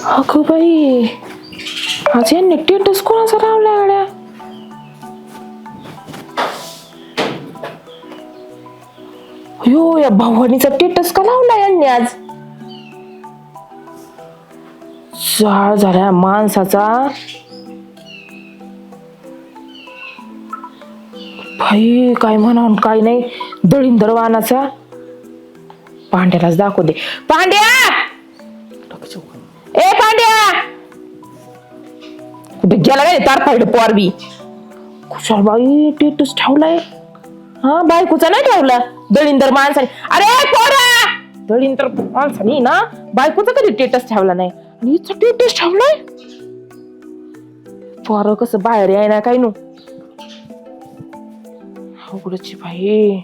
अगं बाई, आज यांनी टेटस कोणाचा लावला गड्या? यो, या भवानीचा टेटस का लावला यांनी आज? जाळ झाल्या माणसाचा. भाई काय म्हणा काय नाही, दळींदर वाहनाचा. पांड्यालाच दाखव दे. पांड्या, ए पांड्या, कुठे गेला काय तार पाहिलं पोरबी? कुशाल बाई टेटस ठेवलाय. हा, बायकोचा नाही ठेवला, दळींदर माणसाने. अरे पोरा, दळींदर माणसाने ना बायकोचा कधी टेटस ठेवला नाही आणि हिचा टेटस ठेवलाय. पोर कसं बाहेर याय ना काय नु अवघडची बाई.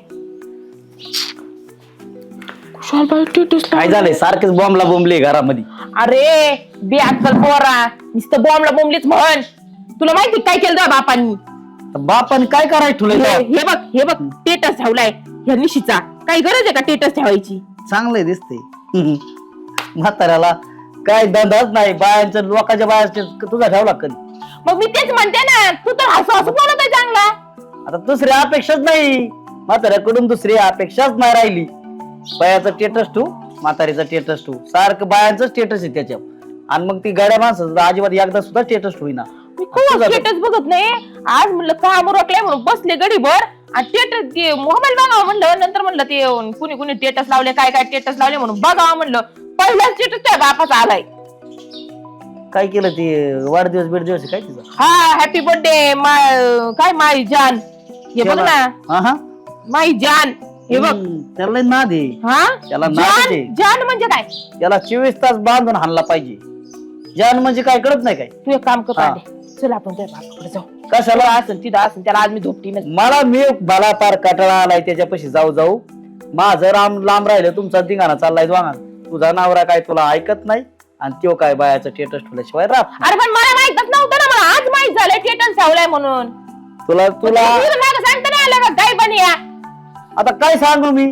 कुशाल बाई टेटस काय झालंय? सारखेच बॉम्बला बोंबले घरामध्ये. अरे बे आजकाल पोरा नुसतं बॉम्बला बोंबलीच म्हण. तुला माहिती काय केलं बापांनी? बापाने काय करायचं तुला? हे बघ टेटस ठेवलाय ह्या निशीचा. काही गरज आहे का टेटस ठेवायची? चांगलंय दिसतंय. म्हाताऱ्याला काय धंदाच नाही, बायांच्या लोकांच्या बाया तुझा ठेवला कधी? मग मी तेच म्हणते ना, तू तर हसू हसू बोलत आहे चांगला. आता दुसरी अपेक्षाच नाही म्हाताऱ्याकडून, दुसरी अपेक्षाच नाही राहिली. बायाचं स्टेटस ठेवू, म्हातारीचा स्टेटस ठेवू, सारखं बायांचं स्टेटस आहे त्याच्यावर. आणि मग ती गड्या माणसाचं अजिबात एकदा सुद्धा स्टेटस ठेवीना. मी खूप स्टेटस बघत नाही. आज म्हणलं काम उरकलंय म्हणून बसले गडीभर आणि स्टेटस ते मोबाईल बघावं म्हणलं. नंतर म्हणलं ते कुणी कुणी स्टेटस लावले, काय काय स्टेटस लावले म्हणून बघावं म्हणलं. पहिला स्टेटस त्या बापाचा आलाय. काय केलं ते? वाढदिवस बिडदिवस काय तिचा? हा, हॅपी बर्थडे काय माई जान. हे बघ ना, हा माई जान. हे बघ त्याला ना दे. हा, त्याला ना जान दे. जान म्हणजे काय? त्याला 24 तास बांधून हाणला पाहिजे. जान म्हणजे काय कळत नाही काय? तू एक काम कर पांडे, चल आपण त्या बापाकडे जाऊ. कशाला? असेल तिथं असेल, त्याला आज मी झोपटी नाही. मला पार कटाळा आलाय त्याच्यापाशी जाऊ जाऊ. माझं लांब राहिलं, तुमचा धिंगाणा चाललाय दोघांना. तुझा नवरा काय तुला ऐकत नाही आणि तो काय बायाचं स्टेटस ठेवल्याशिवाय राहत. अरे पण मला माहितच नव्हतं ना, मला आज माहित झालंय स्टेटस ठेवलाय म्हणून. तुला सांगता नाही आलं का काय पण या? आता काय सांगू मी?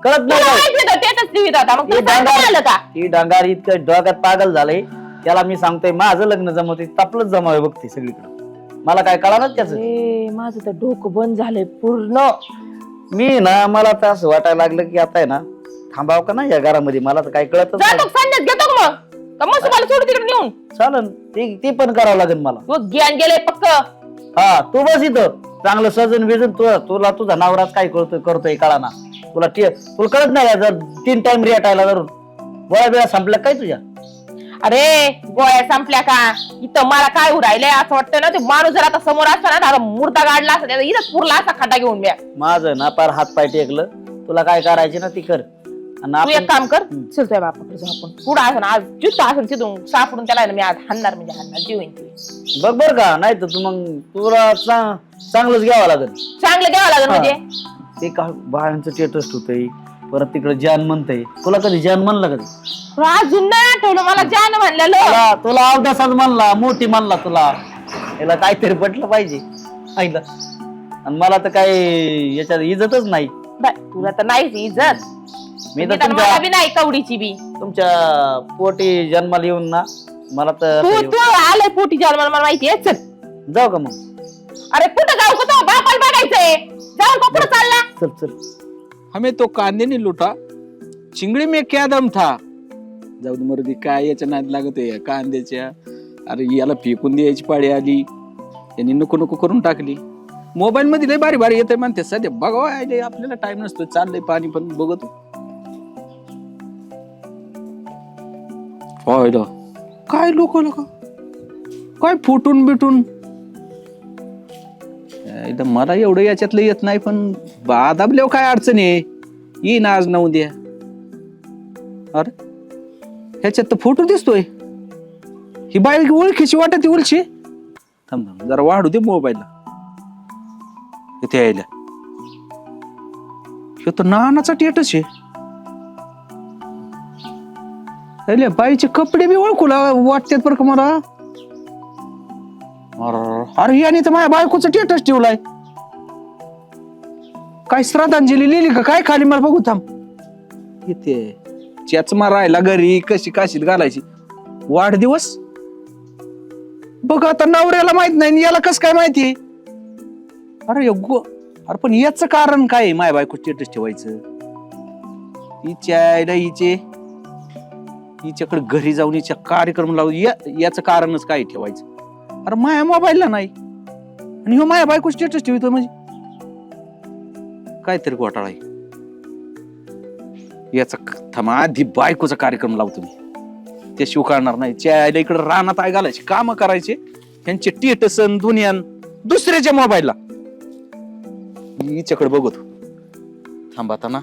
कळत नाही. स्टेटस ठेवीत होता, मग तुला सांगता नाही आलं का? ही डांगार इतकं डोक्यात पागल झालंय, त्याला मी सांगतोय माझं लग्न जमवते, तपलंच जमावे बघते सगळीकडे. मला काय कळणार त्याच? माझं तर डोकं बंद झालंय पूर्ण. मी ना, मला तर असं वाटायला लागलं की आता आहे ना थांबाव का नाही या घरामध्ये. मला तर काय कळतच नाही. जातो संन्यास घेतो का मग? का मस्त मला सोड तिकडे नेऊन? चालन, ते पण करावं लागेल मला. तू ज्ञान गेलंय पक्क. हा, तू बस इथं चांगलं सजून बिजून. तुला तुझा नवराच काय करतोय कळा ना तुला. तुला कळत नाही का? जर 3 टाइम रेटायला जर गोळ्या बिळ्या संपल्या काय तुझ्या? अरे गोळ्या संपल्या का? इथं मला काय उरायलंय असं वाटतं ना, ते माणूस जर आता समोर असता ना, मुर्दा गाडला असता, इथं पुरला असा खड्डा घेऊन द्या. माझं ना पार हात पाय टेकलं. तुला काय करायचे ना ती कर. तू एक काम कर, चलतोय बापाकडे जाऊ आपण. पुढं असं आज जिथं असं तिथून सापडून त्याला मी आज हाणणार म्हणजे हाणणार, जीव येईल. बघ बर का, नाही तर तू मग तुला चांगलंच घ्यावं लागेल. चांगलं घ्यावं लागेल म्हणजे? ते का बायांचं स्टेटस होतंय, परत तिकडे जान म्हणतंय. तुला कधी जान म्हणलं कधी? अजून नाही आठवलं मला जान म्हणलेलं. तुला अवदासाच म्हणला, मोठी म्हणला तुला. याला काहीतरी पटलं पाहिजे आईला. आणि मला तर काही याच्यात इज्जतच नाही. तुला तर नाहीच इज्जत. मी तर मला बी नाही कवडीची बी. तुमच्या पोटी जन्माला येऊन ना मला तर तू आलाय पोटी जन्माला, मला माहिती आहे. चल जाऊ का मग? अरे कुठं जाऊ का? तो बापाला बघायचंय. जाऊ का? कुठं चालला? चल चल. हमें तो कांदे नहीं लूटा, चिंगड़ी में क्या दम था. जाऊ दे मर्दी, काय याच्या नाद लागत आहे कांद्याच्या. अरे याला फेकून द्यायची पाळी आली, यांनी नको नको करून टाकली. मोबाईल मध्ये लय बारी बारी येते म्हणते सध्या. बघावा आपल्याला टाइम नसतो, चाललंय पाणी पण बघतो. काय लोक काय फुटून बिटून. मला एवढं याच्यातलं येत नाही, पण दाबल्यावर काय अडचण आहे? येईन आज ना उद्या. अरे ह्याच्यात तर फोटो दिसतोय. ही बाई ओळखीची वाटत ओळखी. थांब थांब जरा वाढू दे मोबाईलला. इथे यायला हे तर नानाचा स्टेटस आहे. बाईचे कपडे बी ओळखू वाटतात बरं का मला. अरे याने तर माझ्या बायकोचं स्टेटस ठेवलाय. काय श्रद्धांजली लिहिली का काय खाली? मला बघू थांब. येते चेचमा राहिला घरी कशी काशीत घालायची वाढदिवस बघ आता नवऱ्याला माहित नाही आणि याला कस काय माहिती अरे पण याच कारण काय आहे माय बायको स्टेटस ठेवायचं हिच्याकडे घरी जाऊन हिच्या कार्यक्रम लावून याचं कारणच काय ठेवायचं अरे माया मोबाईलला नाही आणि ह्यो माया बायको स्टेटस ठेवतो म्हणजे काहीतरी घोटाळा आहे याचा थांबा आधी बायकोचा कार्यक्रम लावतो मी ते शिव करणार नाही च्या इकडे रानात आहे घालायची काम करायचे त्यांचे टीटसन दुनियान दुसऱ्याच्या मोबाईलला हिच्याकडे बघतो थांबा आता ना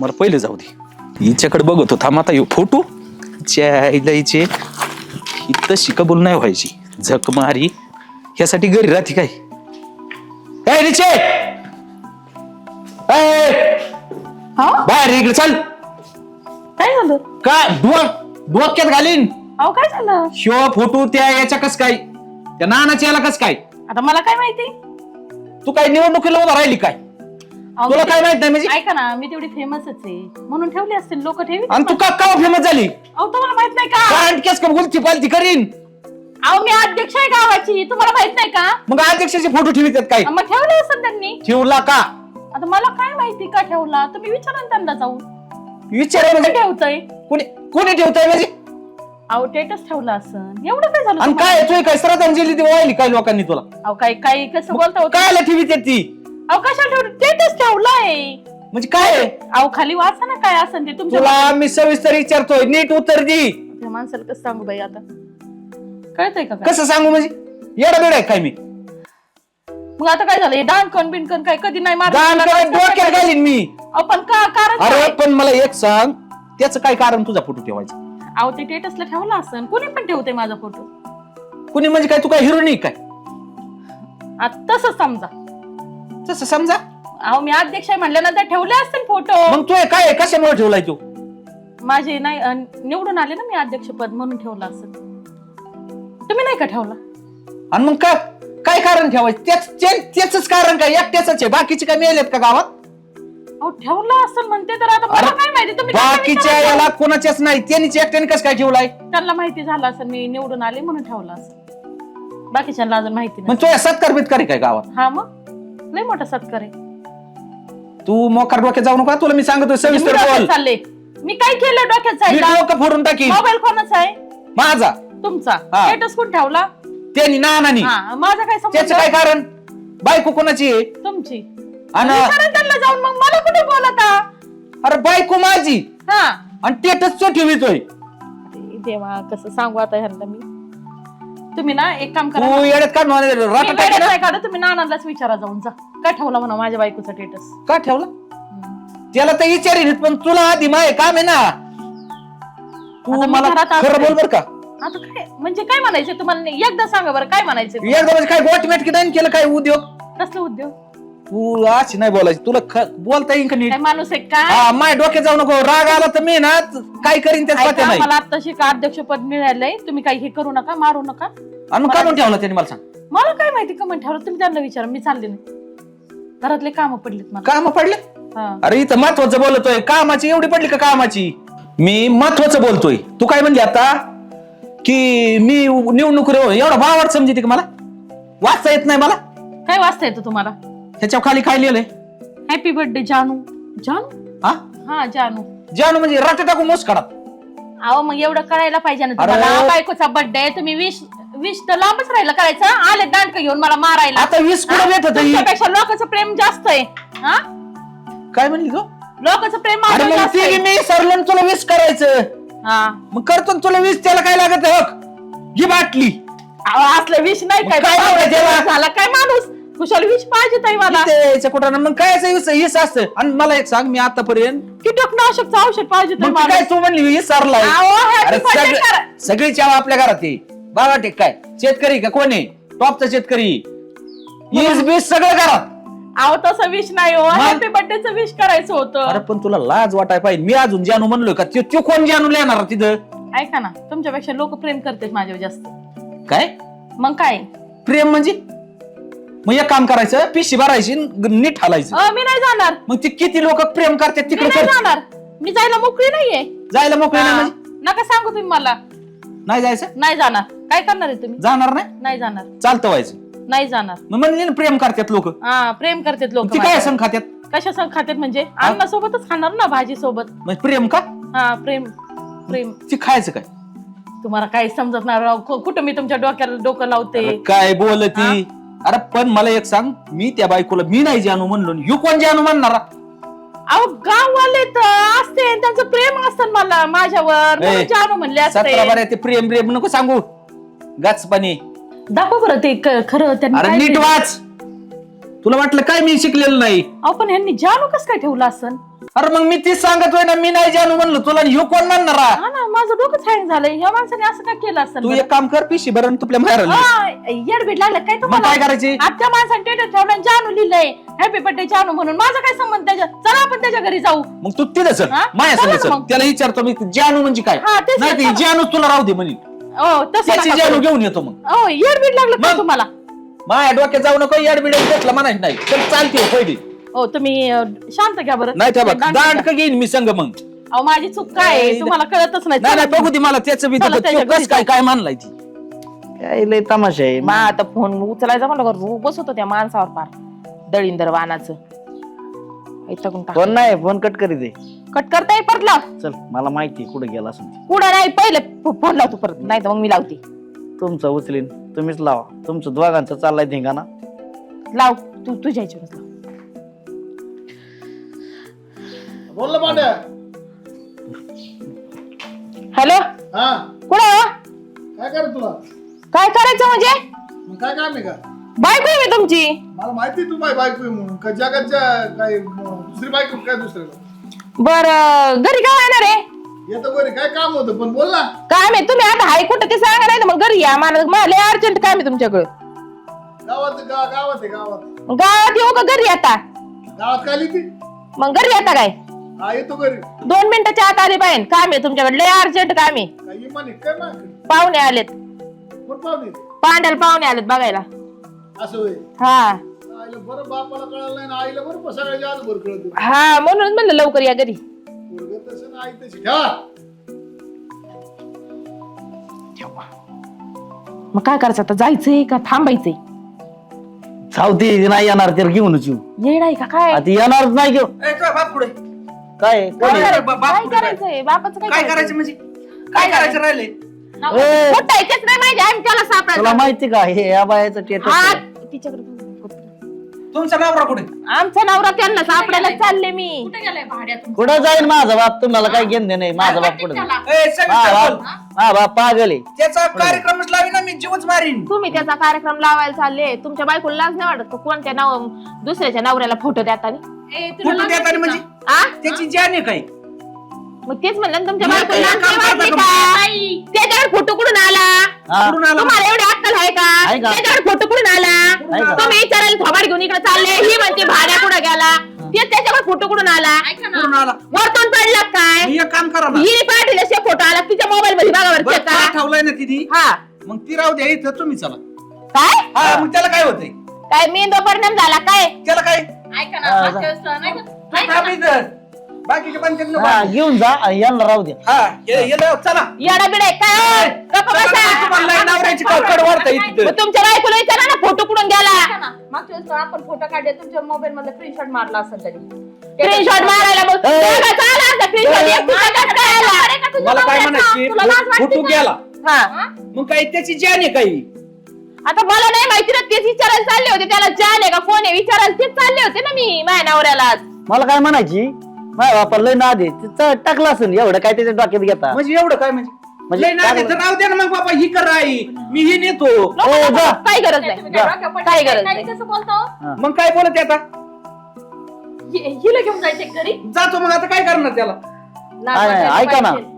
मला पहिले जाऊ दे हिच्याकडे बघतो थांबा आता फोटो च्या तशी कबूल नाही व्हायची झक मारी ह्यासाठी घरी राहते काय रिचे बाहेर इकडे चाल काय झालं काय डोक्यात घालीन अहो काय झालं शिव फोटो त्या याच्या कस काय त्या नानाच्या याला कस काय आता मला काय माहिती तू काय निवडणुकीला उभा राहिली काय अहो, तुला मी काय माहित नाही म्हणजे ऐका ना मी तेवढी फेमसच आहे म्हणून ठेवली असतील लोक ठेवी आणि तू का फेमस झाली अहो तुम्हाला माहित नाही का कारण केस का बोलती पालती करीन अहो मी अध्यक्ष आहे गावाची तुम्हाला माहित नाही का मग अध्यक्षाचे फोटो ठेवतात काय मग ठेवले असतील त्यांनी ठेवला का आता मला काय माहिती का ठेवला तुम्ही विचारा ना त्यांना जाऊन विचार म्हणजे ठेवतय कोणी ठेवताय म्हणजे अहो टेटस ठेवला असं एवढं काय झालं आणि तुम्हाला? काय तू काय श्रद्धांजली ती वाहिली काय लोकांनी तुला अहो काही कसं बोलता होतं काय ठेवीत ती अहो कशाला ठेवलं टेटस ठेवलाय म्हणजे काय अहो खाली वाचा ना काय असेल ते तुमच्या तुला मी सविस्तर विचारतोय नीट उत्तर दे त्या माणसाला कसं सांगू बाई आता कळतंय का काय? कसं सांगू म्हणजे येडा बेड आहे काय मी मग आता काय झालं डांकन बिनकन काय कधी नाही दान करायला डोक्यात घालीन मी अहो पण का कारण अरे काय? पण मला एक सांग त्याचं काय कारण तुझा फोटो ठेवायचा अहो ते टेटसला ठेवला असेल कोणी पण ठेवते माझा फोटो कुणी म्हणजे काय तू काय हिरो नाही काय आता तसं समजा तसं समजा अहो मी अध्यक्ष आहे म्हणल्यानंतर ठेवले असतील फोटो मग तू काय कशामुळे ठेवलाय तू माझे नाही निवडून आले ना मी अध्यक्षपद म्हणून ठेवला असेल तुम्ही नाही का ठेवला आणि मग काय कारण ठेवायचं त्याच कारण काय एकट्याच आहे बाकीचे काय मिळालेत का गावात अहो ठेवला असेल म्हणते तर आता मला काय माहिती तुम्ही त्यांना बाकीच्या विचारा याला कोणाच्याच नाही त्यांनीच एकट्याने कसं काय ठेवलाय त्यांना माहिती झालं असेल मी निवडून आले म्हणून ठेवला असेल बाकीच्यांना अजून माहिती मग नाही तुझ्या सत्कार बित्कार काय गावात हा मग लय मोठा सत्कार आहे तू मोकार डोक्यात जाऊ नका तुला मी सांगतोय मी सविस्तर डोक्यात बोल चालले मी काय केलं डोक्यात मी जायला डोकं फोडून टाकीन मोबाईल कोणाचा आहे माझा तुमचा हा. स्टेटस कोण ठेवला त्यांनी नानानी हा माझा काय त्याचं संबंध काय कारण बायको कोणाची आहे तुमची आणि विचारा त्यांना जाऊन मग मला कुठे बोलता अरे बायको माझी हा आणि टेटस तो ठेवितोय अरे देवा कसं सांगू आता ह्यांना मी तुम्ही ना एक काम करा तू येड्यात का मी राटा वेड्यात नाही काढत, तुम्ही नानालाच विचारा जाऊन जा काय ठेवला म्हणा माझ्या बायकोचा स्टेटस का ठेवला त्याला तर विचारीन पण तुला आधी माय काम आहे ना तू आता मी मला घरात खरं असते. बोल बर का आता काय म्हणजे काय म्हणायचं तुम्हाला नाही, एकदा सांगा बरं काय म्हणायचं एकदा म्हणजे काय गोटमेट की नाही केलं काय उद्योग कसलं उद्योग तू अशी नाही बोलायची तुला बोलता येईल का नीट काय माणूस आहे काय हा माय डोक्यात जाऊ नको राग आला तर मी ना काय करीन त्याच पत्या ऐका, नाही मला आत्ताशी का अध्यक्षपद मिळालंय तुम्ही काही हे करू नका मारू नका आणि मग का म्हणून ठेवला त्याने मला सांग मला काय माहिती का म्हणून ठेवलं तुम्ही त्यांना विचारा मी चालले नाही घरातले काम पडलेत मला काम पडले हा. अरे इथं महत्वाचं बोलतोय कामाची एवढी पडली का कामाची मी महत्वाचं बोलतोय तू काय म्हणली आता की मी निवडणूक एवढा भावाड समजते का मला वाचता येत नाही मला काय वाचता येतं तुम्हाला त्याच्या खाली काय लिहिलंय हॅपी बर्थडे जानू जानू हा हा जानू जानू म्हणजे राट टाकून मोस काढा अहो मग एवढं करायला पाहिजे ना अरे. तुम्हाला बायकोचा बर्थडे तुम्ही विश तर लांबच राहिलं करायचं आले दांडक घेऊन मला मारायला आता 20 कुठं भेटत तुमच्यापेक्षा लोकांचं प्रेम जास्त आहे हा काय म्हणली तू लोकांचं प्रेम अरे माझ्यावर मग जास्त ती आहे. मी सरलो आणि तुला 20 करायचं हा मग करतो ना तुला 20 त्याला काय लागत हक ही बाटली अहो, असलं विष नाही मग काय काय लावायचं त्याला? झाला काय माणूस कुशाल विष पाहिजे ताई मला त्याच्या कुठं मग काय हिस असतं आणि मला एक सांग मी आतापर्यंत कीटकनाशकचं औषध पाहिजे ताई मग ती मला काय तू म्हणली विसरलाय अहो, happy birthday करा. सगळी चाव आपल्या घरात आहे बाबा टेक काय शेतकरी का कोण आहे टॉपचा शेतकरी वीज बीज सगळं घरात अहो तसं विष नाही हो मग? हॅपी बर्थडेचं विश करायचं अरे होतं पण तुला लाज वाटाय पाहिजे मी अजून जानू म्हणलोय का त्यो कोण जानू येणार तिथं ऐका ना तुमच्यापेक्षा लोक प्रेम करतात माझ्यावर जास्त काय मग काय प्रेम म्हणजे मग एक काम करायचं पिशी भरायची नीट हालायचं. मी नाही जाणार, मग ती किती लोक प्रेम करतात मी तिकडे नाही जाणार, मी जायला मोकळी नाहीये. जायला मोकळे नाही हा. म्हणजे नका सांगू तुम्ही मला. नाही जायचं. नाही जाणार. काय करणार आहे तुम्ही? जाणार नाही. नाही जाणार. चालतं व्हायचं. नाही जाणार. मग म्हणजे प्रेम करतात लोक. हा, प्रेम करतात लोक. ती काय संग खात्यात? कशा संग खातात म्हणजे अन्न सोबतच खाणार ना, भाजी सोबत. म्हणजे प्रेम का? हा, प्रेम. प्रेम ती खायचं काय? तुम्हाला काही समजत नाही राव. कुठं मी तुमच्या डोक्याला डोकं लावते. अरे काय बोलती? अरे पण मला एक सांग, मी त्या बायकोला मी नाही जानू म्हणलो, ह्यो कोण जानू म्हणणारा? अहो, गाववाले तर असते, त्यांचं प्रेम असतं मला माझ्यावर, म्हणून जानू म्हणले 17 असते. बऱ्या ते प्रेम प्रेम नको सांगू. गाचपाणी. दाखव बरं ते खरं त्यांनी अरे काय नीट केलं. वाच. तुला वाटलं काय मी शिकलेलं नाही? अहो, पण ह्यांनी जानू कसं काय ठेवलं असं? अरे मग मी तीच सांगतोय ना, मी नाही जानू म्हणलं तुला, ह्यो कोण म्हणणारा? हा ना, माझं डोकंच हँग झालंय. ह्या माणसाने असं काय केलं असं? तू एक काम कर, पिशी भरून तुपल्या मारायला. येडबीड लागलं काय मग तुम्हाला? काय करायची? आजच्या माणसाने टेटस ठेवलं, जानू लिहिलंय हॅपी बर्थडे जानू म्हणून. माझा काय संबंध त्याच्या? चला आपण त्याच्या घरी जाऊ. मग तू तिथं सर हा? माझ्या चला संग ना सर. मग. त्याला विचारतो मी जानू म्हणजे काय. हा, तेच नाही ना, ते जानू तुला राहू दे म्हणे. हो, तसं त्याची नका जानू करू. घेऊन येतो मग. हो, येडबीड लागलं काय मग? तुम्हाला? माझ्या डोक्यात जाऊ नको, याडबिड घेतलं म्हणायचं नाही. तर चालते पहिली. हो, तुम्ही शांत घ्या बरं. नाही त्या बघ दांड दांड घ्या. का घेईन मी संग मग. अहो, माझी चूक काय आहे? नाही, तुम्हाला कळतच नाही. नाही चला नाही बघू दे मला त्याचं बी चला त्याच्या घरी काय काय मानलाय ती. काय लय तमाशा आहे. मा आता फोन उचलायचा म्हणलं का रोबच होतो त्या माणसावर पार दळींदर वानाचं. फोन नाही, फोन कट करी दे. कट करता येईल परत लाव. चल, मला माहिती कुठे गेला असं. कुठं नाही, पहिले फोन लावतो परत, नाही तर मग मी लावते. तुमचं उचलीन, तुम्हीच लावा. तुमचं दोघांचं चाललाय धिंगाणा. लाव तू, तुझ्या ह्याच्यावरच लाव. बोल ना पांड्या. हॅलो, हा, कुठं? काय कर तुला? काय करायचं म्हणजे? मग काय काम आहे का? बायको आहे मी तुमची. मला माहिती आहे तू माझी बायको आहे म्हणून. का जगाच्या काय दुसरी बायको काय दुसऱ्याला? बर, घरी काय येणार आहे? येतो घरी, काय काम होतं पण बोल ना. काय माहिती तुम्ही आता हाय कुठं ते सांगा, नाही तर मग घरी या. मला लय अर्जंट काम आहे तुमच्याकडे. गावात गावात आहे गावात. गावात येऊ का घरी आता? गावात काय लिहिती? मग घरी येता काय? हा, येतो घरी. 2 मिनिटाच्या आत आले पाहिजे. काम आहे तुमच्याकडे, लय अर्जंट काम आहे. काय इमानी काय माझ्याकडे? पाहुणे आलेत, कोण पाहुणे? पांड्याला पाहुणे आलेत बघायला. असं होय. हा आईला बरं बापाला कळालं नाही ना, आईला बरोबर सगळ्याच्या आज बरं कळत. हा, म्हणून म्हणलं लवकर या घरी. पोरगं तसं ना, आई तशी ठेवा. मग काय करायचं आता? जायचंय का थांबायचंय? सावती नाही येणार, त्याला घेऊनच येऊ. येड आहे का काय? आता येणारच नाही घेऊन. बाप पुढे काय कोण आहे? काय करायचंय? बापाचं काय करायचं म्हणजे काय करायचं राहिले? ए, कुठं आहे तेच नाही माहिती. आम्ही त्याला तुला सापडायचं. माहिती का हे या बायाचं हा, टेटस? तिच्याकडे बघ. तुमचा नवरा कुठे? आमचा नवरा त्यांना सापडायला चालले मी. कुठं जाईल माझा बाप? तुम्हाला काय घेणं नाही. माझा बाप कुठं जाईल? ए, सविता बोल. हा बाप पागल आहे. त्याचा कार्यक्रमच लावी ना, मी जीवच मारीन. तुम्ही त्याचा कार्यक्रम लावायला चालले. तुमच्या बायकोला लाज नाही वाटत का? कोणत्या दुसऱ्याच्या नवऱ्याला फोटो देताना? फोटो देताना म्हणजे आ? त्याची जान आहे काय? मग तेच म्हणलं ना, तुमच्या मग बायकोला काय लाज नाही काम वाटली करता का? त्याच्याकडे फोटो कुठून आला? हा. कुठून आला? तुम्हाला एवढी अक्कल आहे का? आहे का? त्याच्याकडे फोटो कुठून आला? आहे का? तुम्ही विचारायला थोबाड घेऊन इकडे चालले. ही म्हणते भाड्या कुठं गेला? ते त्याच्याकडे फोटो कुठून आला? कुठून आला? वरतून पडला काय? मी एक काम करा ना. हिने पाठवले असे फोटो आला तिच्या मोबाईल मध्ये बघा बरं बरं, check करा. पाठवलंय ना तिने. हा, मग ती राहू द्या इथं, तुम्ही चला. काय हा, मग त्याला काय होतंय? काय मेंदू परिणाम झाला काय? त्याला काय? ऐका हा, तू थांब इथं. बाकीचे पण त्यांना हा, घेऊन जा आणि यांना राहू द्या. हा, ये लय, चला. येडा बिडा काय? गप्प बसा. तुम्हाला नवऱ्याची कड वाढता येते. मग तुमच्या बायकोला विचारा ना फोटो कुठून गेला? मागच्या वेळेस आपण फोटो काढले तुमच्या मोबाईल मध्ये स्क्रीनशॉट मारला असेल तरी स्क्रीनशॉट मारायला मग ए. स्क्रीनशॉट मला काय म्हणायची, तुला लाज वाटते फोटो का? गेला हा, मग काही त्याची जान आहे काही. आता मला नाही माहिती ना. तेच विचारायला चालले होते. त्याला जान आहे का फोन आहे विचारायला तेच चालले होते ना मी माझ्या नवऱ्याला. मला काय म्हणायची, माझ्या बापाला लय नाद आहे. तिचं टाकलं असेल एवढं काय त्याच्या डोक्यात घेता. म्हणजे एवढं काय म्हणजे म्हणजे लय नाद आहे, तर राहू दे ना मग बाबा, ही कर आई, मी ही नेतो. नको, ए, नको, जा. काही गरज नाही. तुम्ही काय डोक्यावर पडलं? काय गरज काही नाही. कसं बोलतो मग काय बोलत आहे आता? हिला घेऊन जायचे घरी जातो मग, आता काय करणार त्याला? लाज आहे, वाटायला ऐका ना. पाहिजे.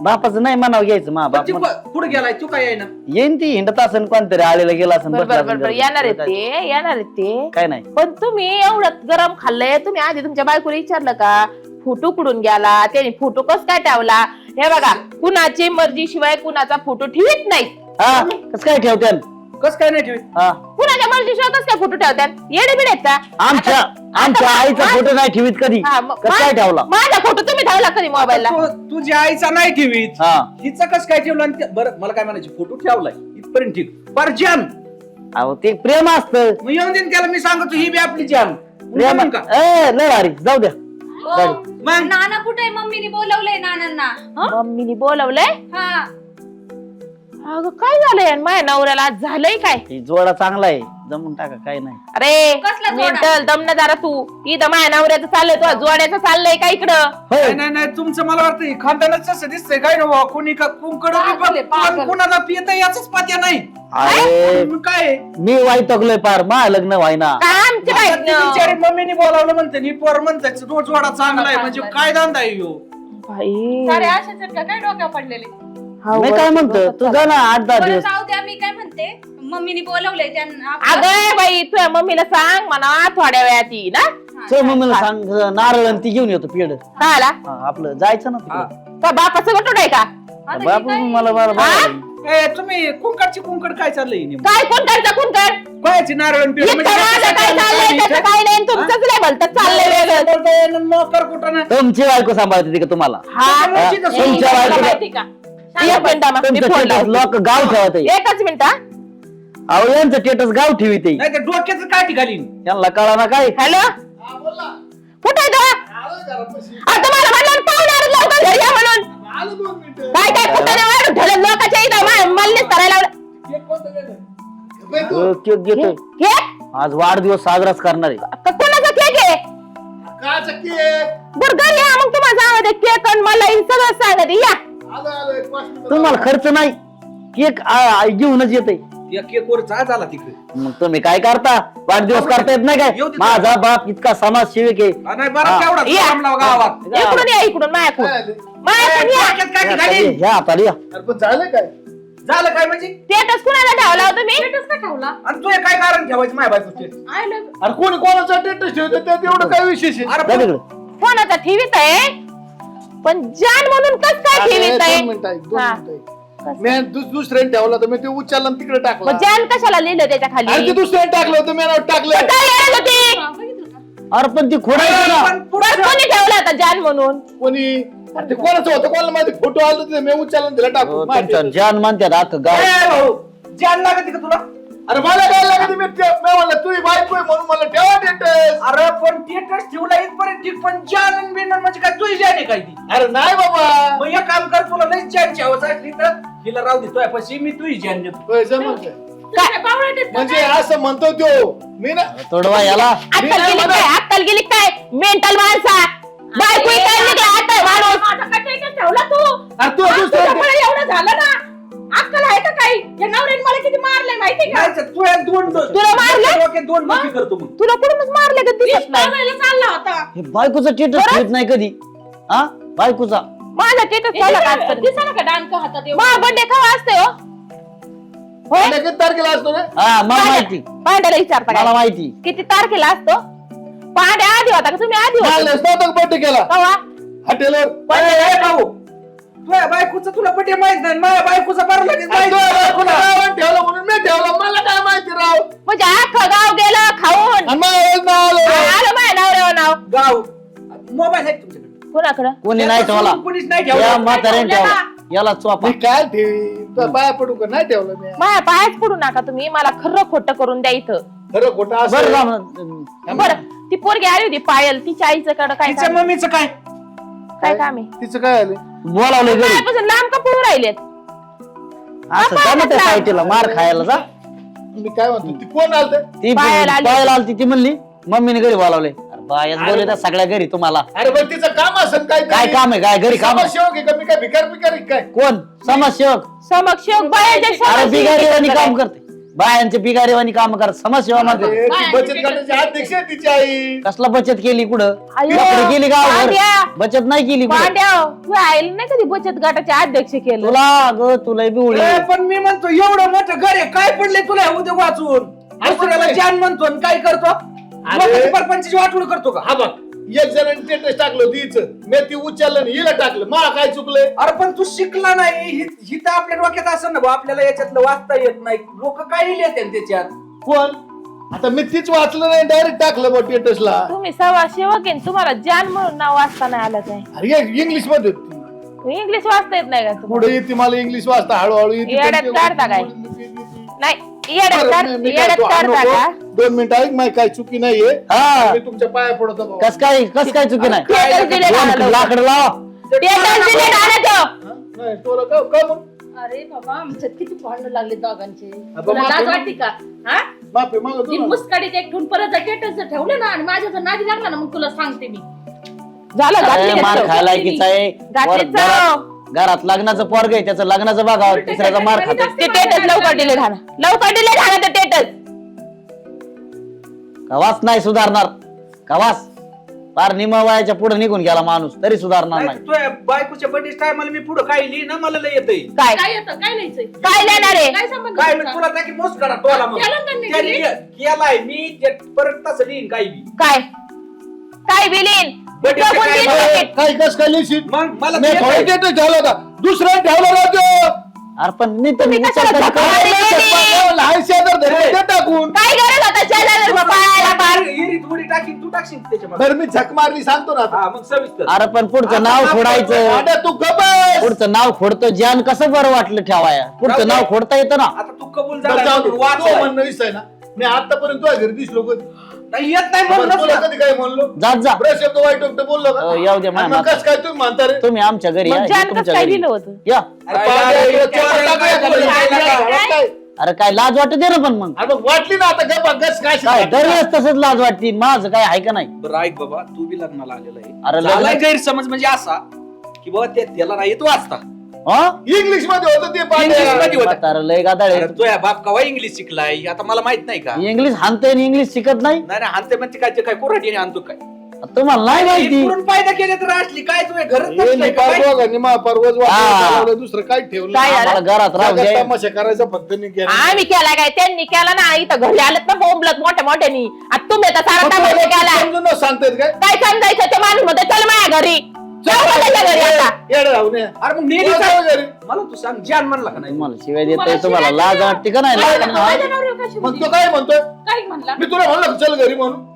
बापाचं नाही म्हणावं घ्यायचं. मा बाप पुढे गेलाय तू काय आहे ना? येईन ती हिंडत असेल, कोणतरी आलेला गेला असेल, बरोबर बसला बरोबर असेल. येणार आहेत ते, येणार आहेत ते. काय नाही. पण तुम्ही एवढं गरम खाल्लंय. तुम्ही आधी तुमच्या बायकोला विचारलं का फोटो कुठून गेला? त्याने फोटो कस काय ठेवला? हे बघा, कुणाची मर्जी शिवाय कुणाचा फोटो ठेवत नाही. हा, कसं काय ठेवत्यान? कस काय नाही ठेवीत? हा कुणाच्या मर्जीशिवाय कसं काय फोटो ठेवतात येडे बिडे आहेत का आमच्या आईचा फोटो नाही ठेवीत कधी हा, मग कसं काय ठेवला माझा फोटो तुम्ही ठेवला कधी मोबाईलला तुझ्या आईचा नाही ठेवीत हा हिचा कस काय ठेवला आणि बरं मला काय म्हणायचं फोटो ठेवलाय इथपर्यंत ठीक पर जान अहो ते प्रेम असतं मग येऊन देईन त्याला मी सांगतो ही बी आपली जान प्रेम म्हणून का? लय भारी जाऊ द्या गाडी. मग नाना कुठे मम्मीने बोलवलंय नानांना मम्मीने बोलवलंय हा अगं काय झालंय माझ्या नवऱ्याला आज झालंय काय ही जोडा चांगला आहे जमून टाका काय नाही अरे कसला जोडा? मेंटल दमना जरा तू इथं माझ्या नवऱ्याचं चाललंय तुझ्या जोड्याचं चाललंय का इकडं होय. नाही नाही नाही तुमचं मला वाटतं खानदानच असं दिसतंय काय ना कोणी का कुंकड पागल आहे, पागल. कोणाला पियत याच पात्या नाही अरे मग काय मी वैतागलोय पार मा लग्न व्हायना काय आमची आता ती बाई बिचारी मम्मीने बोलावलं म्हणते नी पोर म्हणते रोज जोडा चांगला आहे म्हणजे काय धंदा आहे ह्यो? बाई सारे अशाच आहेत का काय डोक्यावर पडलेले मी काय म्हणतो तू जा ना 8-10 बरं दिवस जाऊ द्या मी काय म्हणते मम्मीने बोलवलंय त्यांना अगं बाई तुझ्या मम्मीला सांग म्हणा थोड्या वेळात येई ना चल मम्मीला सांग नारळ आणि ती घेऊन येतो पेड काय आला आपलं जायचं ना तिकडे का बापाचं गटूड आहे का बापू मला ए, तुम्ही कुंकडची कुंकड काय चाललंय नेमकं? काय कोण करता कोण कर कोणाची नारळ आणि पेढे? इथं म्हणजे माझं काय चाललंय त्याचं काय नाही तुमचंच लय भलतं चाललंय वेगळं बोलतोय आणि नोकर कुठं ना तुमची बायको सांभाळते ती का तुम्हाला हा तुमची तर ए, तुमच्या तुला बायकोला- माहिती का एक मिनिट थांबा, मी तुमचं फोन status लावते. लोक गाव ठेवत आहे. एकच मिनिट हा. अहो यांचं स्टेटस गाव ठेवीत आहे. नाही ते डोक्याचं काय घालीन त्यांना कळा ना काय हॅलो हा, बोला. कुठे आहे तो? आलोय घरापाशी. आता मला म्हणलं पाहुणे आले लवकर घरी या म्हणून आलो 2 मिनिटं. काय काय कुठे वाढून ठेवलं लोकांच्या इथं मल्लीच करायला लावलं केक कोणतं गेलं? बाई तू, केक घेतोय केक आज वाढदिवस साजराच करणार आहे कोणाचा केक आहे काचा केक. बरं घरी या मग तुम्हाला सांगते केक आणि मला हे सगळं सांगते या आलो 1 5 मिनिटं. तुम्हाला खर्च नाही केक घेऊनच येते या केकवर जा झाला तिकडे मग तुम्ही काय करता वाढदिवस करता येत नाही काय येऊ दे. माझा बाप इतका समाजसेवक आहे नाही बरं हा. तेवढा या. थांबला गावात इकडून या इकडून मायाकडून काय आले? मायाकडून या डोक्यात काय या घालीन ह्या हाताला या. अरे पण झालं काय? झालं काय म्हणजे स्टेटस कुणाला ठेवला हो तुम्ही स्टेटस का ठेवला आणि तू हे काय कारण ठेवायचं माझ्या बायको आय लव्ह अरे कोणाचा टेटस ठेवतो त्यात एवढं काय विशेष आहे? अरे जा पण- तिकडे. कोणाचा ठेवीत आहे पण जान म्हणून कस काय अरे, ठेवीत आहे 2 मिनिटं ऐक, 2 हा. मिनिटं ऐक. मी दुसऱ्याने ठेवला तर मी ते उचलला आणि तिकडे टाकला मग जान कशाला लिहिलं त्याच्या खाली अरे ते दुसऱ्याने टाकलं होतं मी नाव टाकलं पण काय लिहिलं होती? बघितलं का अरे पण ती खोडायची ना पण बरं, पुढचं- कोणी ठेवला होता जान म्हणून कोणी अरे ते कोणाचं होतं कोणाला माहिती फोटो आला तिथे मी उचलला आणि तिला हो, टाकू तुमच्या जान म्हणतात अख्खं गाव ए, भाऊ, जान लागते का तुला अरे मला काय लागत मी म्हणलं तुझी बायको आहे म्हणून मला ठेवा टेटस अरे पण थिएटर ठेवला इथपर्यंत ठीक पण जान बिन म्हणजे काय तुझी जान आहे काय ती अरे नाही बाबा मग एक काम कर तुला लई जानची हवस असली तर हिला राहू देतोय पशी मी तुझी जान देतो होय, जमलं काय? काय बावळट आहेत का म्हणजे काय? असं म्हणतो तो मी ना तोडवा याला अक्कल गेली काय मेंटल माणसा बायको काय निघला आता माणूस माझा काय स्टेटस ठेवला तू अरे तू दुसऱ्या तुझ्यामुळे एवढं झालं ना अक्कल आहे का काही या नवऱ्याने मला किती मारलंय माहिती का नाही तर तू एक दोन तुला मारलं? डोक्यात दोन डोकी करतो मग तुला कुठूनच मारले का दिसत नाही मारायला चालला होता हे बायकोचं स्टेटस ठेवत नाही कधी हा बायकोचा माझा स्टेटस ठेवला का आजपर्यंत? दिसायला का डान्स हातात एवढं? माझा बर्थडे केव्हा असते हो होय किती तारखेला असतो रे हा मला माहिती पांड्याला विचारता मला काय माहिती किती तारखेला असतो पांड्या आधी होता का तुम्ही आधी होता स्नातक बर्थडे केला केव्हा? हॉटेलवर ए, भाऊ तुझ्या बायकोचं तुला पटे माहित नाही माझ्या बायकोचा बरं लगेच अरे माहित तुझ्या नाही. बायकोला गावात ठेवलं म्हणून मी ठेवलं मला काय माहिती राव म्हणजे अख्खं गाव गेलं खाऊन आणि मला नाव आलं. आलं माझ्या नवऱ्यावर नाव गाव मोबाईल आहे का तुमच्याकडे कोणाकडं कोणी नाही ठेवला कोणीच नाही या ठेवला म्हाताऱ्याने ठेवला याला चोपा मी काय ठेवी तुझ्या पाया पडू का नाही ठेवलं मी माझ्या पायाच पडू नका तुम्ही मला खरं खोटं करून द्या इथं खरं खोटं बरं असं जाऊ. बरं ती पोरगी आली होती पायल तिच्या आईचं कडं काय तिच्या काम? मम्मीचं काय काय काम आहे तिचं काय आलं बोलावलं घरी पायापासून लांब का पळू राहिलेत असं जा ना त्या साईटीला मार खायला जा मी काय म्हणतो ती कोण आलत ती पायाला आली. पायाला आलती ती म्हणली मम्मीने घरी बोलावले अरे बायाच बोलले त्या सगळ्या घरी तुम्हाला अरे पण तिचं काम असेल काय काय काम आहे काय घरी काम आहे? शेवक आहे का मी काय भिकार बिकार आहे काय कोण समाजसेवक समक्ष बायाच्या अरे समक्ष बिगारीवानी काम करते बायांचे बिगारीवानी काम करत समाजसेवा म्हणते अरे, ती बचत गटाची अध्यक्ष आहे तिची आई कसला बचत केली कुठं अयो, नोकरी केली गावभर पांड्या. बचत नाही केली कुठं पांड्या तू आईला नाही कधी बचत गटाचे अध्यक्ष केलं तुला अगं तुला बी उडी ए, पण मी म्हणतो एवढं मोठं घर आहे काय पडले तुला हे उद्या वाचून दुसऱ्याला जान म्हणतो आणि काय करतो लोकांची परपंचाची वाटोळ करतो का हा बघ एक जणांनी स्टेटस टाकलं होतं हिचं मी ती उचललं आणि हिला टाकलं मला काय चुकलंय अरे पण तू शिकला नाही ही तर आपल्या डोक्यात असं ना आपल्याला याच्यातलं वाचता येत नाही लोक काय लिहिते त्याच्यात कोण आता मी तीच वाचलं नाही डायरेक्ट टाकलं बघ स्टेटसला तुम्ही सवा सेवक आहे तुम्हाला जान म्हणून नाव वाचता नाही आलं काय अरे इंग्लिश मध्ये होती इंग्लिश वाचता येत नाही का तुम्हाला पुढे येते मला इंग्लिश वाचता हळूहळू येते. येड्यात काढता काय? नाही येड्यात काढता का 2 मिनिटं ऐक माहिती काय चुकी नाहीये हा मी तुमच्या पाया पडतो भाऊ. कस काय चुकी नाही Status delete आलं लवकर. लाकड लाव Status delete आलं तो. हा? नाही तुला का मग अरे बाबा आमच्यात किती भांडण लागले दोघांचे अबा, तुला लाज माफी- वाटते का हा माफी मागतो ती ना. मुस्काडीत एक ठेवून परत स्टेटस ठेवलं ना आणि माझ्या जर नादी लागला ना मग तुला सांगते मी झालं अरे, घातली मार चव. खायला किचा आहे घातली चव. घरात लग्नाचं पोरग आहे त्याचं लग्नाचं बघावं तिसऱ्याचा मार खात ते टेटस लवकर डिलीट झाला लवकर डिलीट झाला ते टेटस कवाच नाही सुधारणार कवाच फार निमा वयाच्या पुढे निघून गेला माणूस तरी सुधारणार नाही तुझ्या बायकोच्या बर्थडे टायमाला मी पुढे काय लिही ना मला लय येतंय काय काय येतं काय लिहायचंय काय लिहिणार आहे काय संबंध काय तुमचा? तुला त्या की मोस करा टोला मग केलं का नाही त्याने delete? केलाय मी ते परत तसं लिहीन काही बी काय काय बिलीन बर्थडे बघून काय दिलं बघ. ते. काय कस काय लिहिशील मग मला मी ते थोडं येतंय. स्टेटस ठेवला होता दुसरा ठेवला होता अरे पण मी तर तुम्ही कशाला टाकून काय गरज होता चॅनल पायाला पार हिरीत उडी टाकीन तू टाकशील त्याच्यामध्ये बरं मी झक मारली सांगतो ना आता. हा मग सविस्तर अरे पण पुढचं नाव फोडायचं आता तू गबस पुढचं नाव खोडतं ज्ञान कसं बरं वाटलं ठेवाया पुढचं नाव खोडता येतं ना आता तू कबूल बरं, जाऊ दे. झाला तू वाच म्हणणं विषय आहे ना मी आतापर्यंत तुझ्या घरी दिसलो कधी नाही येत नाही बरं, तुला म्हणून कधी काय म्हणलो जात जा बरं शब्द वाईट वक्त बोललो का येऊ दे आणि मग कसं काय तुम्ही म्हणता रे तुम्ही आमच्या घरी या मग हे जान कसं तुमच्या काय घरी लिहिलं होतं या काय अरे काय लाज वाटते ना पण मग मग वाटली ना आता गप्पा गस काय काय दरवेळेस तसंच लाज वाटते माझं काय आहे का नाही बरं ऐक बाबा तू बी लग्नाला आलेला अरे आहे लग्न- झालाय गैरसमज म्हणजे असा की बाबा त्याला नाही येत वाचता इंग्लिश मध्ये होतं ते इंग्लिश पाहिजे मध्ये होतं. म्हातारं लय गादाळ आहे. अरे तो या बाप कवा इंग्लिश शिकलाय आता मला माहित नाही का इंग्लिश हानतोय आणि इंग्लिश शिकत नाही नाही नाही हानते म्हणते काय ते काय कोराडी आणतो काय तुम्हाला नाही माहिती इकडून फायदा केले तर असली काय तुझ्या घरच हे नसलंय का काय? निपार बघा, निमा परवाच हा. वापरलं, दुसरं काय ठेवलं काय झालं? आम्हाला घरात राहू जगात दे तमाशा करायचा फक्त नाही केला. आम्ही केला काय त्यांनी केला ना इथं घरी आलं ना बोंबलत मोठ्या मोठ्यानी आता तुम्ही आता सारा मग तमाशा तुला केला समजून न सांगतायत काय काय समजायचं ते माणूस मध्ये चल माझ्या घरी जाऊ का त्याच्या घरी आता येडं राहू नये. अरे मग नेली तुला काय? जाऊ घरी. मला तू सांग जान म्हणला का नाही तुम्हाला शिवाय देतोय तुम्हाला तुम्हाला शिवाय लाज देतोय. वाटते का नाही माझ्या लाज नाही. नवऱ्यावर कशी मग म्हणली? तो काय म्हणतोय काय म्हणला मी तुला म्हणलं चल घरी म्हणून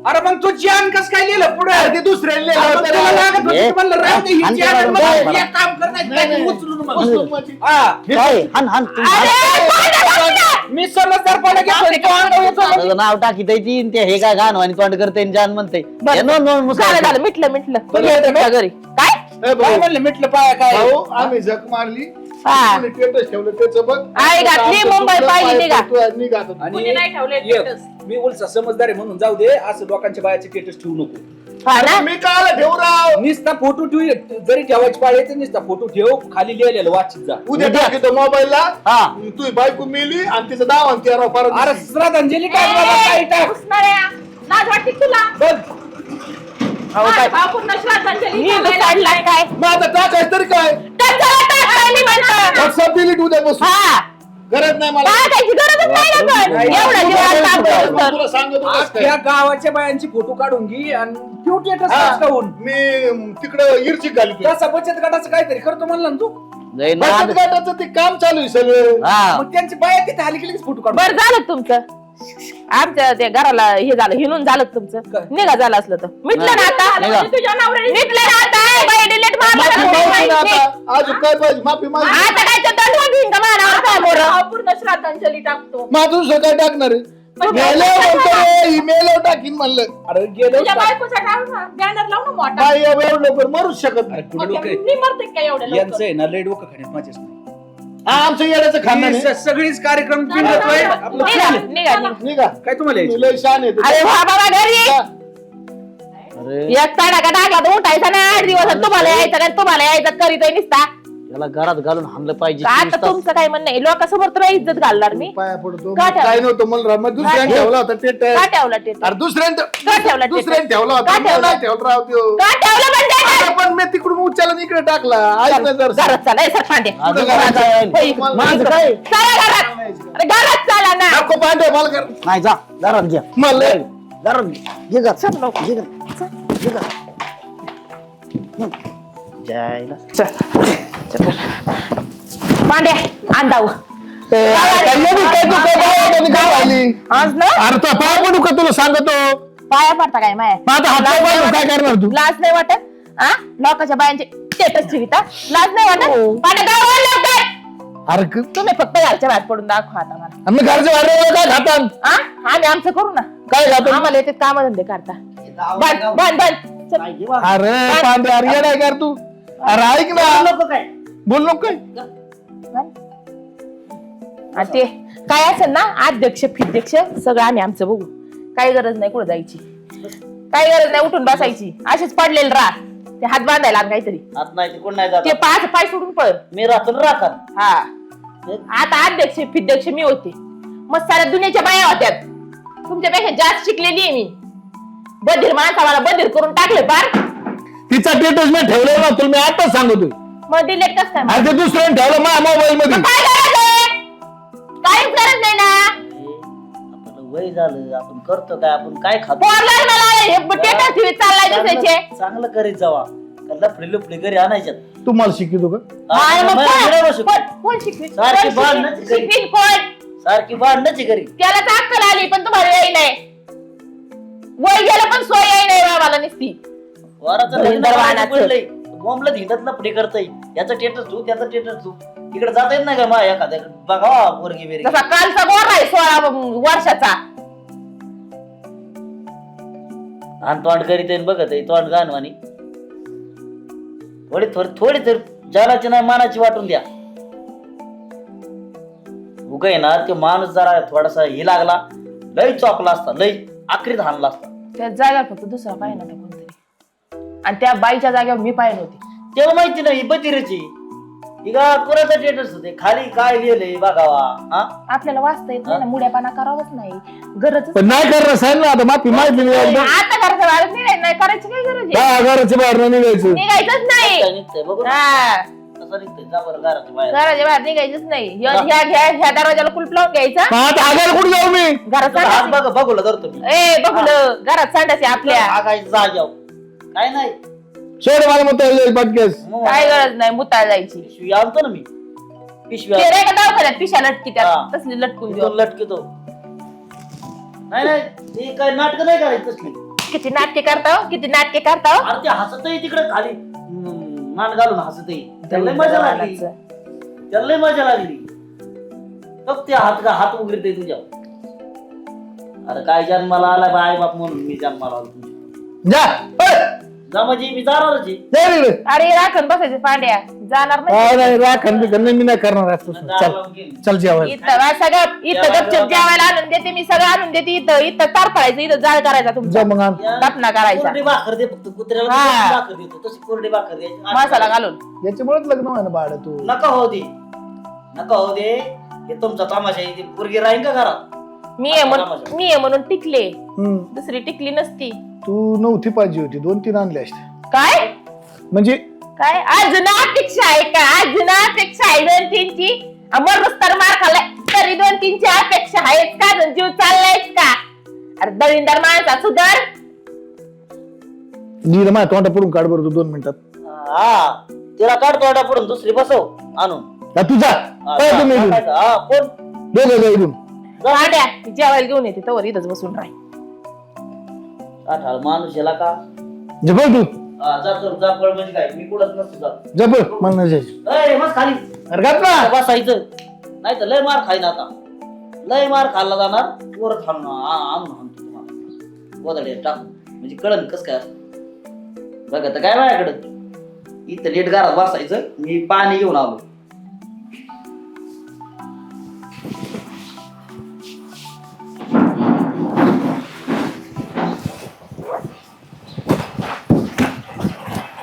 अरे मग तू जान कस काय लिहिलं पुढे अरे ते दुसऱ्याला लिहिलं अरे होतं तुला रे. लागत होती, हे? तुम्हाला राहू दे, ही आणि जान त्याला मला बरं. एक काम कर नाही, नाही, नाही, नाही. उचलून मला. उचलून माझी. हा. काय हान हान तुम्ही हान. अरे कोणाला लागलं? मी समजदारपणा घेतोय, तो अंगावर येतो. त्याचं नाव टाकीत आहे ती आणि ते हे काय गाणं आणि तोंड करते आणि जान म्हणते बरं. हे नोंद नोंद मुसळ. झालं झालं मिटलं मिटलं तुम्ही बरं. येते त्या घरी काय ए काय भाऊ, म्हणलं मिटलं पाया काय भाऊ आम्ही झक मारली हा. कोणी स्टेटस ठेवलं त्याचं बघ आई घातली, आमचं मुंबई तुला पाहिली, पाय निघा. पडतो, निघा आता. आणि कुणी नाही ठेवलंय एक, status. मी उलसा समजदार आहे म्हणून जाऊ दे असं लोकांच्या बायाचे स्टेटस ठेवू नको हा ना मी काल ठेवू राव निस्ता फोटो ठेव जरी ठेवायची पाळी येते निस्ता फोटो ठेव खाली लिहिलेलं वाचित जा उद्या टाकतो मोबाईलला हा. तुझी बायको मिली आणि तिचं नाव आणि तेरा परत अरे श्रद्धांजली काय बाबा काय टाक उसनाळ्या, लाज वाटते तुला बघ अहो, काय? भाऊ पूर्ण श्रद्धांजली मी करायला काढलाय काय मग आता टाकायचं तरी काय टाक, काय मी म्हणतो व्हॉट्सअप डिलीट उद्या बसून हा गरज नाही मला टाकायची गरजच नाही ना पण नाही. एवढा जीवाला ताप देऊस मग तर. तुला सांगतो कसं काय. अख्ख्या गावाच्या बायांची फोटो काढून घे आणि ठेव स्टेटस हा, काढून मी तिकडं इर्ची घालतो तसा बचत गटाचं काहीतरी करतो म्हणला ना तू लय बचत नाद. गटाचं ते काम चालू आहे सगळं हा मग त्यांची बाया तिथे आली की लगेच फोटो काढून बरं झालं तुमचं आमच्या त्या घराला हे झालं हिनून झालं तुमचं काय? निघा झालं असलं तर मिटलं ना आता निघा. तुझ्या नवऱ्याने मिटलं ना आता बाई डिलीट माफी मारलं मागू ना आता. अजून काय पाहिजे माफी मागू आता काय तर दंड घेईन का मानावर काय मोर भाऊ पूर्ण श्रद्धांजली टाकतो माझं सगळं टाकणार आहे मेल्यावर म्हणतो रे, ही मेल्यावर टाकीन म्हणलं अरे गेलो तुझ्या बायकोचा बॅनर लाव ना मोठा बाई एवढं लवकर मरूच शकत नाही तुला डोकं आहे. मी मरते का एवढ्या यांचं लवकर? आहे ना लय डोकं खाण्यात माझ्याच नाही हा आमचं येण्याचं खानदान ही आहे. सगळीच कार्यक्रम पिंडतोय. आपलं निघा चालेल. निघा निघा. निघा काय तुम्हाला यायचं? लय शान आहे तू. अरे वा बाबा घरी जा. अरे एक तडाखा टाकला तर उठायचा नाही 8 दिवस तुम्हाला यायचं काय तुम्हाला यायचं करीतोय निसता याला घरात घालून हाणलं पाहिजे आता 24 तास. तुमचं काय म्हणणं आहे लोकांसमोर तुला इज्जत घालणार मी पाया पडतो का ठेवलं? काय नव्हतं मला मग दुसऱ्याने का ठेवला होता ते का ठेवला ते अरे दुसऱ्याने का ठेवला दुसऱ्याने ठेवला होता का मी ठेवला? नाही ठेवला राव त्यो का ठेवलं म्हणजे अरे पण मी तिकडून उच्चाला इकडे टाकला ऐक ना जर घरात चला हे सर पांडे अजून पुढं घरात घरात जायला. होय. माझं काय चला घरात अरे घरात चला ना नको पांडे मला कर नाही जा घरात घ्या मला घरात घे घे घरात. चल लवकर. घे घरात. जायला पांड्या अंदाव आज ना अरे तो पाय पडू का तुला सांगतो पाया पडता काय माया आता हात पाय काय करणार तू लाज नाही वाटत हा लोकांच्या बायांचे स्टेटस ठेविता लाज नाही वाटत पांड्या गावाला लवकर. अरे तुम्ही फक्त घरच्या बाहेर पडून दाखवा आता मला आम्ही घरच्या बाहेर काय खातात हा आम्ही आमचं करू ना काय खातो आम्हाला येते काम धंदे करता बंद बंद बंद चल. अरे पांढरे अरे येडाय कर तू अरे ऐक ना काय बोल नको काय आणि ते काय असेल ना अध्यक्ष फिध्यक्ष सगळं आम्ही आमचं बघू काही गरज नाही कुठं जायची काही गरज नाही उठून बसायची असेच पडलेलं राह ते हात बांधायला आण काहीतरी आत नाही ते कोण नाही जात ते पाय सोडून पळ मी राहतो ना राखत हा आता अध्यक्ष फिध्यक्ष मी होते मग साऱ्या दुनियाच्या बाया होत्या तुमच्यापेक्षा जास्त शिकलेली आहे मी बधीर माणसा मला बधीर करून टाकले पार तिचा स्टेटस मी ठेवलेला ना तुला मी आताच सांगतोय मग डिलेट कसं काय अरे ते दुसऱ्याने ठेवलं माझ्या मोबाईल मध्ये काय गरज आहे काहीच गरज नाही ना आपलं वय झालं आपण करतो काय आपण काय खातो पोरला मला हे टेटस टीव्ही चाललाय दुसऱ्याचे चांगलं करीत जावा लफडी लफडी घरी आणायच्यात तू मला शिकवतो का आणि मग बरोबर शिकव. कोण शिकवी सारखी भांडणं शिकवीन कोण सारखी भांडणाची घरी त्याला तर अक्कल आली पण तुम्हाला येई नाही वय गेलं पण सोय येई नाही बाबाला नुसती वराचं दलिंदर लग्न वाहनाचं. पडलंय बोंबला धिंडत लफडी करताय याचा टेटस तू त्याचा टेटस तू इकडे जाता येत नाही का मा एखाद्या बघा पोरगी बेरगी जसा कालचा गोरा आहे 16 वर्षाचा आणि तोंड करीत आहे बघत आहे तोंड गाणवानी थोडी तर जालाची नाही मानाची वाटून द्या उगा आहे ना ते माणूस जरा थोडासा हे लागला लय चॉकला असता लय आखरीत हाणला असता त्या जागेवर फक्त दुसरा पाहिजे नव्हता कोणतरी आणि त्या बाईच्या जागेवर मी पाहिजे होते तेव्हा माहिती नाही बतीरची इका कोणाचं टेटस होते खाली काय लिहिलंय बघावा हा आपल्याला वाचता येत नाही ना मुड्यापाना करावंच नाही गरज पण नाही करणार साहेब ना आता माफी माहिती नाही आता घराच्या बाहेर नाही करायची काय गरज आहे घराच्या बाहेर नाही निघायचं निघायचंच नाही काय निघतंय बघू ना. हा कसं निघतंय जा बरं घराच्या बाहेर घराच्या बाहेर निघायचंच नाही ह्या दरवाजाला कुलप लावून घ्यायचा पण आता आगायला कुठे जाऊ मी घरात तुला हात सांडायची बघ बघूला धरतो मी ए बघलं घरात सांडायची आपल्या आगायची जाग्याव काय नाही सोड मला मग पटकेस काय गरज नाही मुताळ जायची पिशवी आणतो ना मी पिशवी ते नाही का दवाखान्यात पिशा लटकी हा. त्यात तसली लटकून देऊ लटकतो नाही नाही ते काय नाटक नाही करायची तसली किती नाटके करता हो? किती नाटके करता हो? अरे ते हसतही तिकडे खाली मान घालून हसतही त्याला लय मजा लागली त्याला लय मजा लागली फक्त हात उघडते तुझ्या अरे काय जन्माला आला बा आई बाप म्हणून मी जन्माला आलो तुझ्या जा म्हणजे मी जाणारच आहे. अरे राखण बसायचे पांड्या जाणार नाही राखण मी नाही करणार आजपासून. दार चल लावून गेली. चल जेवायला इथं वा सगळं इथं गपचूप जेवायला आणून देते मी सगळं आणून देते इथं तार पडायचं इथं जाळ करायचा तुमचा जा मग आण. या दपना करायचा. कोरडी भाकर दे फक्त कुत्र्याला हा. कोरडी भाकर देतो तशी कोरडी भाकर द्यायची मसाला घालून याच्यामुळेच लग्न व्हायला बाळ तू नका हो दे हे तुमचा तमाशा आहे ती पोरगी राहील का घरात मी आहे म्हणून टिकले हम्म. दुसरी टिकली नसती तू नव्हती पाहिजे होती 2-3 आणल्या असत्या काय म्हणजे काय अजून अपेक्षा आहे का अजून अपेक्षा आहे 2-3ची मरूस तर मार खाल्लाय तरी 2-3ची अपेक्षा आहेच का अजून जीव चाललायच का अरे दळींदार माणसा सुधार नील माझ्या तोंडा पडून काढ बरं तू 2 मिनिटात हा तिला काढतो आटा पडून दुसरी बसव आणून हा, तू जा हा, काय तुम्ही इथून? टाकायचं. हा, कोण दोघं जा इथून पांड्या जेवायला घेऊन येते तवर इथंच बसून राह आठाळ माणूस याला का जपळ तू हा, जा पळ म्हणजे काय मी कुठंच नसतो जात जपळ मला नाही जायचं. अय, मस्त खाली अरे गप ना बसायचं नाही तर लय मार खाईन आता लय मार खाल्ला जाणार परत आणून हाणतो तुम्हाला गोदडे टाकून म्हणजे कळन कस काय असतं बघा तर काय माझ्याकडं इथं लेट घरात बसायचं मी पाणी घेऊन आलो